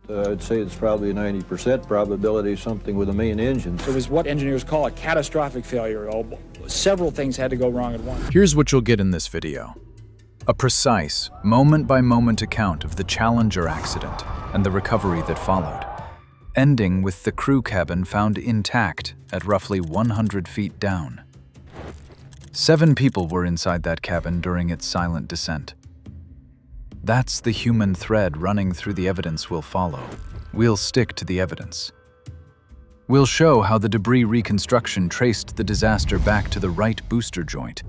I'd say it's probably a 90% probability something with the main engine. It was what engineers call a catastrophic failure. Several things had to go wrong at once. Here's what you'll get in this video. A precise, moment-by-moment account of the Challenger accident and the recovery that followed, ending with the crew cabin found intact at roughly 100 feet down. 7 people were inside that cabin during its silent descent. That's the human thread running through the evidence we'll follow. We'll stick to the evidence. We'll show how the debris reconstruction traced the disaster back to the right booster joint,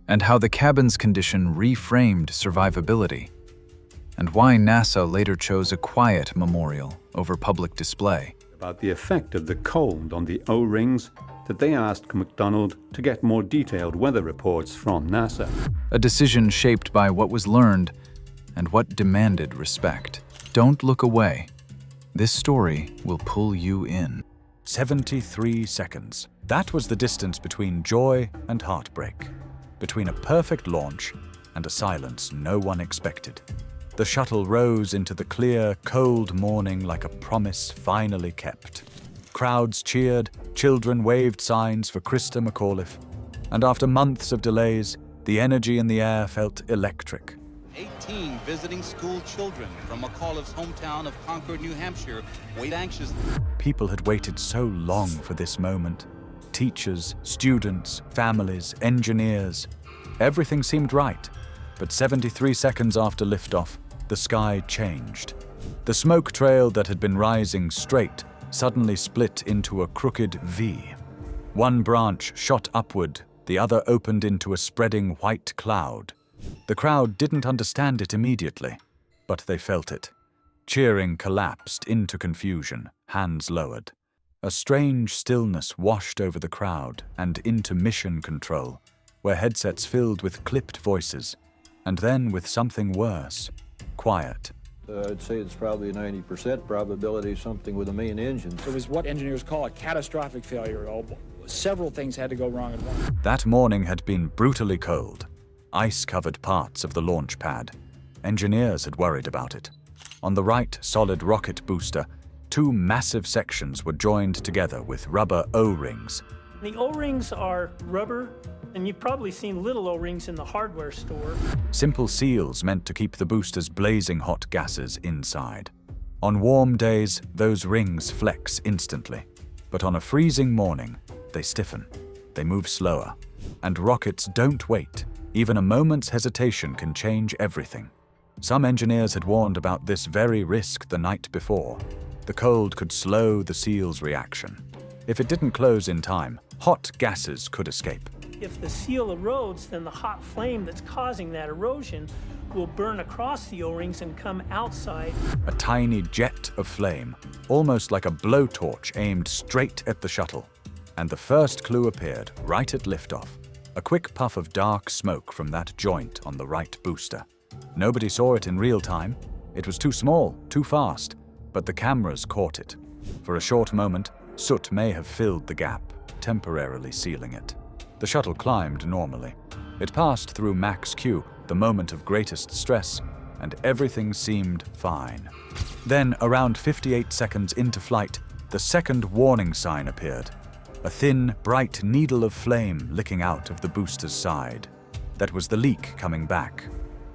and how the cabin's condition reframed survivability, and why NASA later chose a quiet memorial over public display. About the effect of the cold on the O-rings that they asked McDonald to get more detailed weather reports from NASA. A decision shaped by what was learned and what demanded respect. Don't look away. This story will pull you in. 73 seconds. That was the distance between joy and heartbreak, between a perfect launch and a silence no one expected. The shuttle rose into the clear, cold morning like a promise finally kept. Crowds cheered, children waved signs for Krista McAuliffe, and after months of delays, the energy in the air felt electric. 18 visiting school children from McAuliffe's hometown of Concord, New Hampshire, wait anxiously. People had waited so long for this moment. Teachers, students, families, engineers. Everything seemed right, but 73 seconds after liftoff, the sky changed. The smoke trail that had been rising straight suddenly split into a crooked V. One branch shot upward, the other opened into a spreading white cloud. The crowd didn't understand it immediately, but they felt it. Cheering collapsed into confusion, hands lowered. A strange stillness washed over the crowd and into mission control, where headsets filled with clipped voices, and then with something worse, quiet. I'd say it's probably a 90% probability something with the main engine. It was what engineers call a catastrophic failure. Several things had to go wrong at once. That morning had been brutally cold. Ice-covered parts of the launch pad. Engineers had worried about it. On the right solid rocket booster, 2 massive sections were joined together with rubber O-rings. The O-rings are rubber, and you've probably seen little O-rings in the hardware store. Simple seals meant to keep the booster's blazing hot gases inside. On warm days, those rings flex instantly. But on a freezing morning, they stiffen. They move slower. And rockets don't wait. Even a moment's hesitation can change everything. Some engineers had warned about this very risk the night before. The cold could slow the seal's reaction. If it didn't close in time, hot gases could escape. If the seal erodes, then the hot flame that's causing that erosion will burn across the O-rings and come outside. A tiny jet of flame, almost like a blowtorch aimed straight at the shuttle. And the first clue appeared right at liftoff. A quick puff of dark smoke from that joint on the right booster. Nobody saw it in real time. It was too small, too fast, but the cameras caught it. For a short moment, soot may have filled the gap, temporarily sealing it. The shuttle climbed normally. It passed through Max Q, the moment of greatest stress, and everything seemed fine. Then, around 58 seconds into flight, the second warning sign appeared. A thin, bright needle of flame licking out of the booster's side. That was the leak coming back.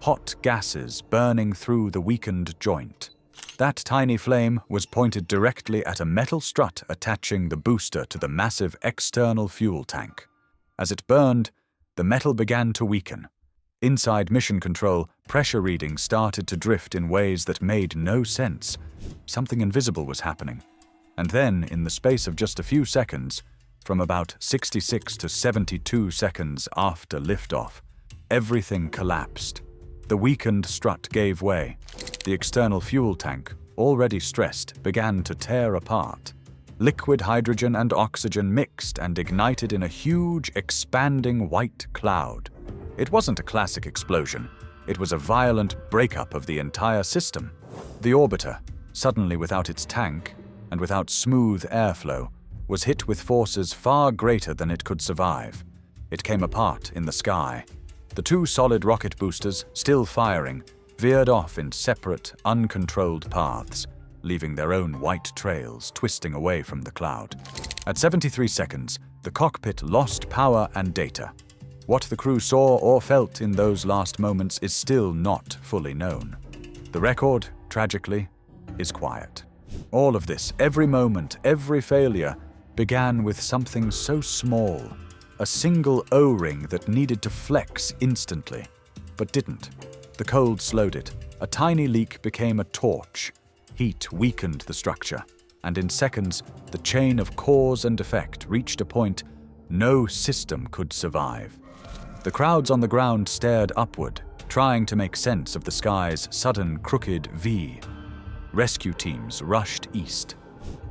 Hot gases burning through the weakened joint. That tiny flame was pointed directly at a metal strut attaching the booster to the massive external fuel tank. As it burned, the metal began to weaken. Inside mission control, pressure readings started to drift in ways that made no sense. Something invisible was happening. And then, in the space of just a few seconds, from about 66 to 72 seconds after liftoff, everything collapsed. The weakened strut gave way. The external fuel tank, already stressed, began to tear apart. Liquid hydrogen and oxygen mixed and ignited in a huge, expanding white cloud. It wasn't a classic explosion. It was a violent breakup of the entire system. The orbiter, suddenly without its tank and without smooth airflow, was hit with forces far greater than it could survive. It came apart in the sky. The 2 solid rocket boosters, still firing, veered off in separate, uncontrolled paths, leaving their own white trails twisting away from the cloud. At 73 seconds, the cockpit lost power and data. What the crew saw or felt in those last moments is still not fully known. The record, tragically, is quiet. All of this, every moment, every failure, began with something so small, a single O-ring that needed to flex instantly, but didn't. The cold slowed it. A tiny leak became a torch. Heat weakened the structure, and in seconds, the chain of cause and effect reached a point no system could survive. The crowds on the ground stared upward, trying to make sense of the sky's sudden crooked V. Rescue teams rushed east.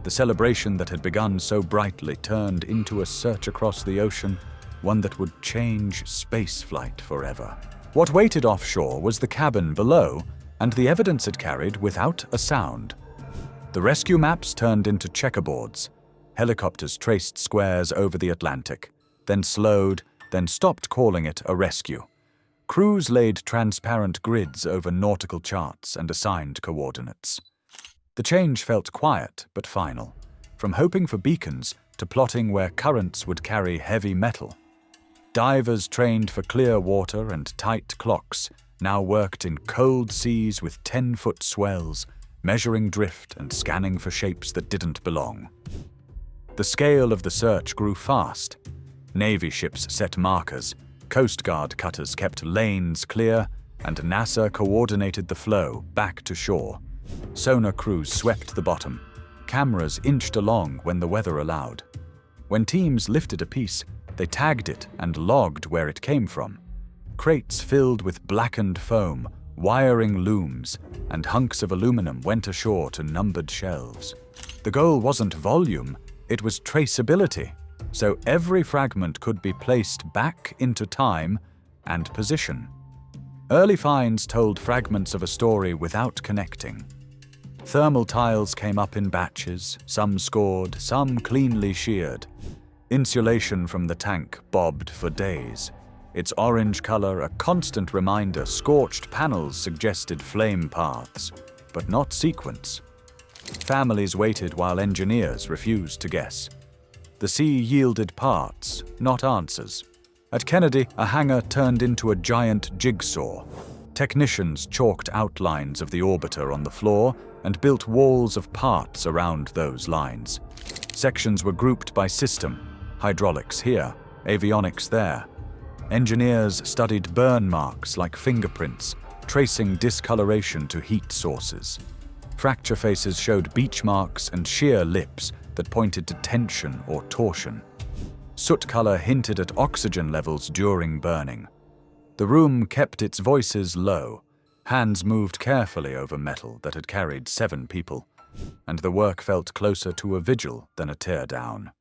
The celebration that had begun so brightly turned into a search across the ocean, one that would change spaceflight forever. What waited offshore was the cabin below, and the evidence it carried without a sound. The rescue maps turned into checkerboards. Helicopters traced squares over the Atlantic, then slowed, then stopped calling it a rescue. Crews laid transparent grids over nautical charts and assigned coordinates. The change felt quiet but final, from hoping for beacons to plotting where currents would carry heavy metal. Divers trained for clear water and tight clocks now worked in cold seas with 10-foot swells, measuring drift and scanning for shapes that didn't belong. The scale of the search grew fast. Navy ships set markers, Coast Guard cutters kept lanes clear, and NASA coordinated the flow back to shore. Sonar crews swept the bottom. Cameras inched along when the weather allowed. When teams lifted a piece, they tagged it and logged where it came from. Crates filled with blackened foam, wiring looms, and hunks of aluminum went ashore to numbered shelves. The goal wasn't volume, it was traceability, so every fragment could be placed back into time and position. Early finds told fragments of a story without connecting. Thermal tiles came up in batches, some scored, some cleanly sheared. Insulation from the tank bobbed for days. Its orange color, a constant reminder, scorched panels suggested flame paths, but not sequence. Families waited while engineers refused to guess. The sea yielded parts, not answers. At Kennedy, a hangar turned into a giant jigsaw. Technicians chalked outlines of the orbiter on the floor and built walls of parts around those lines. Sections were grouped by system, hydraulics here, avionics there. Engineers studied burn marks like fingerprints, tracing discoloration to heat sources. Fracture faces showed beach marks and shear lips that pointed to tension or torsion. Soot color hinted at oxygen levels during burning. The room kept its voices low. Hands moved carefully over metal that had carried 7 people, and the work felt closer to a vigil than a teardown.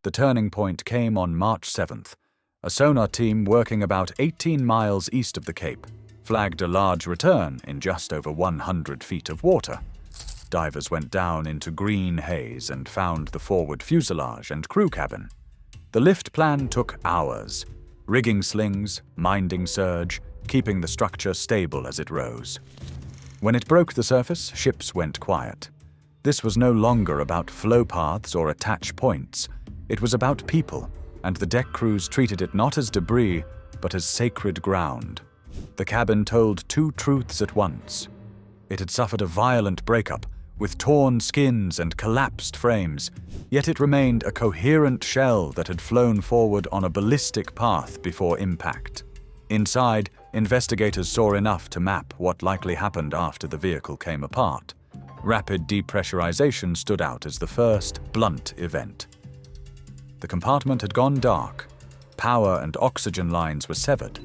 The turning point came on March 7th. A sonar team working about 18 miles east of the Cape flagged a large return in just over 100 feet of water. Divers went down into green haze and found the forward fuselage and crew cabin. The lift plan took hours. Rigging slings, minding surge, keeping the structure stable as it rose. When it broke the surface, ships went quiet. This was no longer about flow paths or attach points. It was about people, and the deck crews treated it not as debris, but as sacred ground. The cabin told 2 truths at once. It had suffered a violent breakup, with torn skins and collapsed frames, yet it remained a coherent shell that had flown forward on a ballistic path before impact. Inside, investigators saw enough to map what likely happened after the vehicle came apart. Rapid depressurization stood out as the first blunt event. The compartment had gone dark. Power and oxygen lines were severed.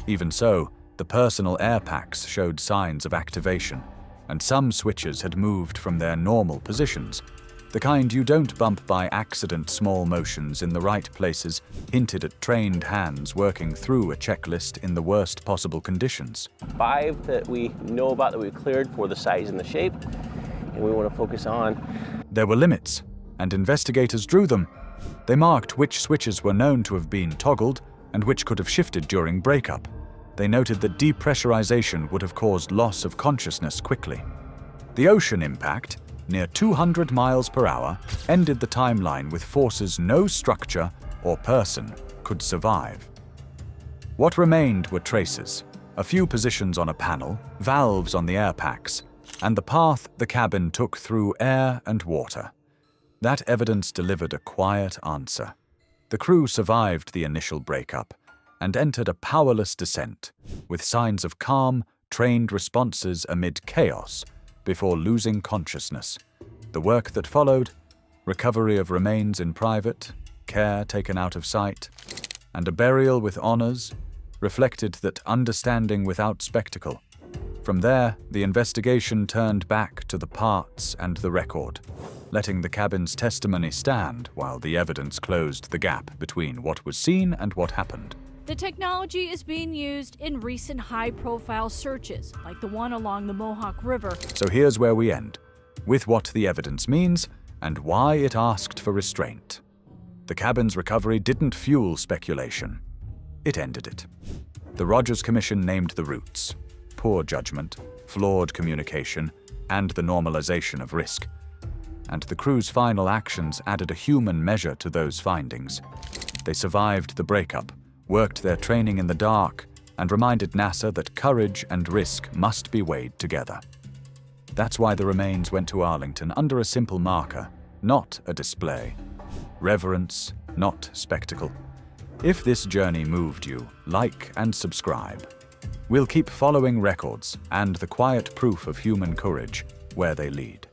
Even so, the personal air packs showed signs of activation, and some switches had moved from their normal positions. The kind you don't bump by accident. Small motions in the right places hinted at trained hands working through a checklist in the worst possible conditions. 5 that we know about that we've cleared for the size and the shape, and we want to focus on. There were limits, and investigators drew them. They marked which switches were known to have been toggled and which could have shifted during breakup. They noted that depressurization would have caused loss of consciousness quickly. The ocean impact, near 200 miles per hour, ended the timeline with forces no structure or person could survive. What remained were traces, a few positions on a panel, valves on the air packs, and the path the cabin took through air and water. That evidence delivered a quiet answer. The crew survived the initial breakup and entered a powerless descent, with signs of calm, trained responses amid chaos before losing consciousness. The work that followed, recovery of remains in private, care taken out of sight, and a burial with honors, reflected that understanding without spectacle. From there, the investigation turned back to the parts and the record, letting the cabin's testimony stand while the evidence closed the gap between what was seen and what happened. The technology is being used in recent high-profile searches, like the one along the Mohawk River. So here's where we end, with what the evidence means and why it asked for restraint. The cabin's recovery didn't fuel speculation. It ended it. The Rogers Commission named the roots: poor judgment, flawed communication, and the normalization of risk. And the crew's final actions added a human measure to those findings. They survived the breakup, worked their training in the dark, and reminded NASA that courage and risk must be weighed together. That's why the remains went to Arlington under a simple marker, not a display. Reverence, not spectacle. If this journey moved you, like and subscribe. We'll keep following records and the quiet proof of human courage where they lead.